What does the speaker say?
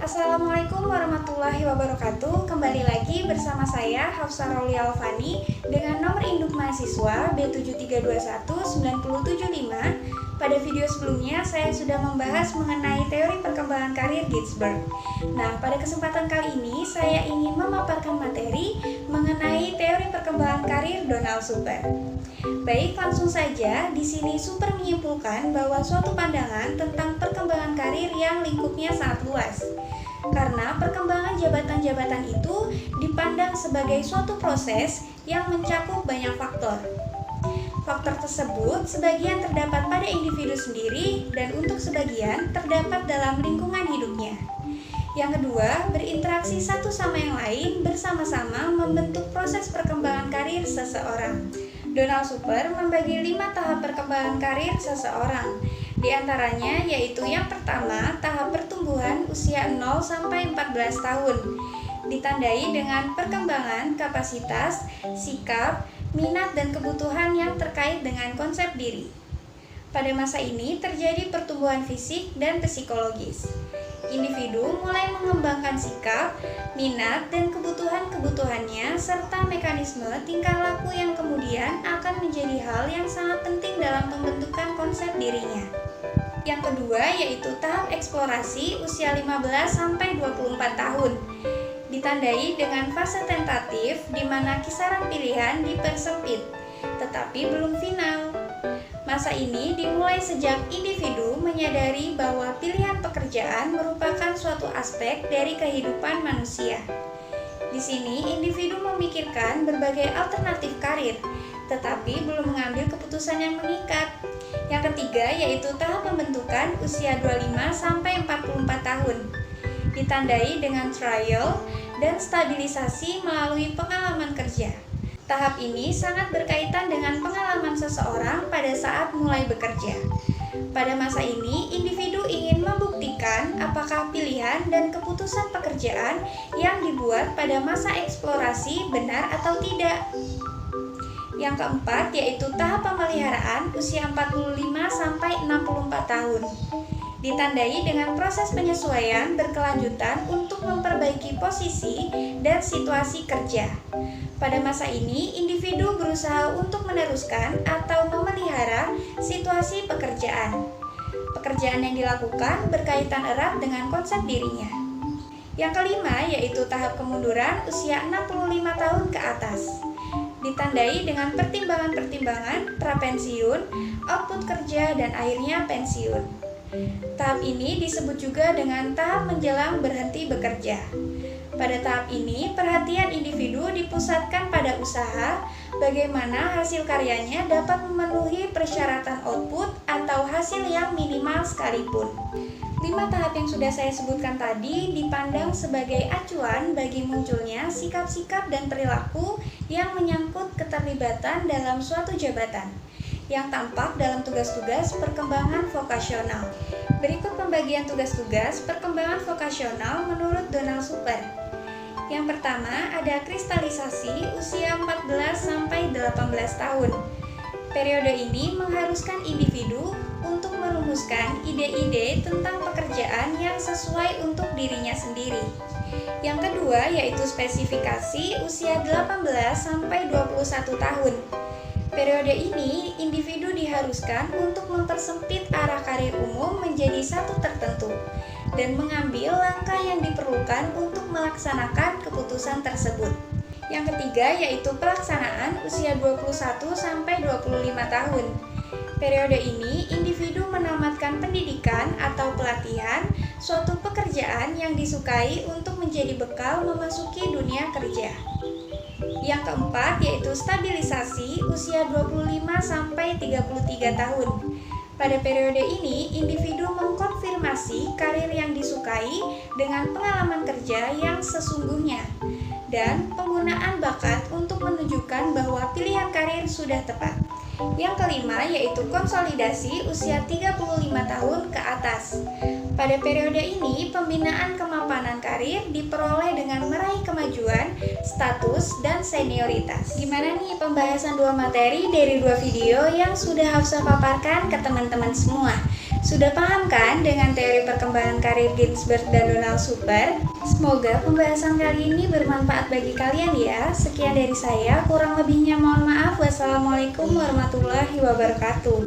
Assalamualaikum warahmatullahi wabarakatuh. Kembali lagi bersama saya Hafsah Raulia Alfani dengan nomor induk mahasiswa B73219075. Pada video sebelumnya saya sudah membahas mengenai teori perkembangan karir Ginsberg. Nah, pada kesempatan kali ini saya ingin memaparkan materi mengenai teori perkembangan karir Donald Super. Baik, langsung saja. Di sini Super menyimpulkan bahwa suatu pandangan tentang perkembangan karir yang lingkupnya sangat luas. Karena perkembangan jabatan-jabatan itu dipandang sebagai suatu proses yang mencakup banyak faktor. Faktor tersebut sebagian terdapat pada individu sendiri dan untuk sebagian terdapat dalam lingkungan hidupnya. Yang kedua, berinteraksi satu sama yang lain bersama-sama membentuk proses perkembangan karir seseorang. Donald Super membagi 5 tahap perkembangan karir seseorang. Di antaranya yaitu yang pertama, tahap pertumbuhan usia 0 sampai 14 tahun. Ditandai dengan perkembangan kapasitas, sikap, minat dan kebutuhan yang terkait dengan konsep diri. Pada masa ini terjadi pertumbuhan fisik dan psikologis. Individu mulai mengembangkan sikap, minat, dan kebutuhan-kebutuhannya serta mekanisme tingkah laku yang kemudian akan menjadi hal yang sangat penting dalam pembentukan konsep dirinya. Yang kedua yaitu tahap eksplorasi usia 15 sampai 24 tahun. Ditandai dengan fase tentatif di mana kisaran pilihan dipersempit, tetapi belum final. Masa ini dimulai sejak individu menyadari bahwa pilihan pekerjaan merupakan suatu aspek dari kehidupan manusia. Di sini individu memikirkan berbagai alternatif karir, tetapi belum mengambil keputusan yang mengikat. Yang ketiga yaitu tahap pembentukan usia 25 sampai 44 tahun. Ditandai dengan trial dan stabilisasi melalui pengalaman kerja. Tahap ini sangat berkaitan dengan pengalaman seseorang pada saat mulai bekerja. Pada masa ini, individu ingin membuktikan apakah pilihan dan keputusan pekerjaan yang dibuat pada masa eksplorasi benar atau tidak. Yang keempat yaitu tahap pemeliharaan usia 45 sampai 64 tahun. Ditandai dengan proses penyesuaian berkelanjutan untuk memperbaiki posisi dan situasi kerja. Pada masa ini, individu berusaha untuk meneruskan atau memelihara situasi pekerjaan. Pekerjaan yang dilakukan berkaitan erat dengan konsep dirinya. Yang kelima yaitu tahap kemunduran usia 65 tahun ke atas. Ditandai dengan pertimbangan-pertimbangan prapensiun, output kerja, dan akhirnya pensiun. Tahap ini disebut juga dengan tahap menjelang berhenti bekerja. Pada tahap ini, perhatian individu dipusatkan pada usaha, bagaimana hasil karyanya dapat memenuhi persyaratan output atau hasil yang minimal sekalipun. 5 tahap yang sudah saya sebutkan tadi dipandang sebagai acuan bagi munculnya sikap-sikap dan perilaku yang menyangkut keterlibatan dalam suatu jabatan yang tampak dalam tugas-tugas perkembangan vokasional. Berikut pembagian tugas-tugas perkembangan vokasional menurut Donald Super. Yang pertama ada kristalisasi usia 14 sampai 18 tahun. Periode ini mengharuskan individu untuk merumuskan ide-ide tentang pekerjaan yang sesuai untuk dirinya sendiri. Yang kedua yaitu spesifikasi usia 18 sampai 21 tahun. Periode ini, individu diharuskan untuk mempersempit arah karir umum menjadi satu tertentu dan mengambil langkah yang diperlukan untuk melaksanakan keputusan tersebut. Yang ketiga yaitu pelaksanaan usia 21 sampai 25 tahun. Periode ini, individu menamatkan pendidikan atau pelatihan suatu pekerjaan yang disukai untuk menjadi bekal memasuki dunia kerja. Yang keempat yaitu stabilisasi usia 25 sampai 33 tahun. Pada periode ini, individu mengkonfirmasi karir yang disukai dengan pengalaman kerja yang sesungguhnya dan penggunaan bakat untuk menunjukkan bahwa pilihan karir sudah tepat. Yang kelima yaitu konsolidasi usia 35 tahun ke atas. Pada periode ini, pembinaan kemapanan karir diperoleh dengan meraih kemajuan, status, dan senioritas. Gimana nih pembahasan 2 materi dari 2 video yang sudah Hafsah paparkan ke teman-teman semua? Sudah paham kan dengan teori perkembangan karir Ginsberg dan Donald Super? Semoga pembahasan kali ini bermanfaat bagi kalian ya. Sekian dari saya, kurang lebihnya mohon maaf. Wassalamualaikum warahmatullahi wabarakatuh.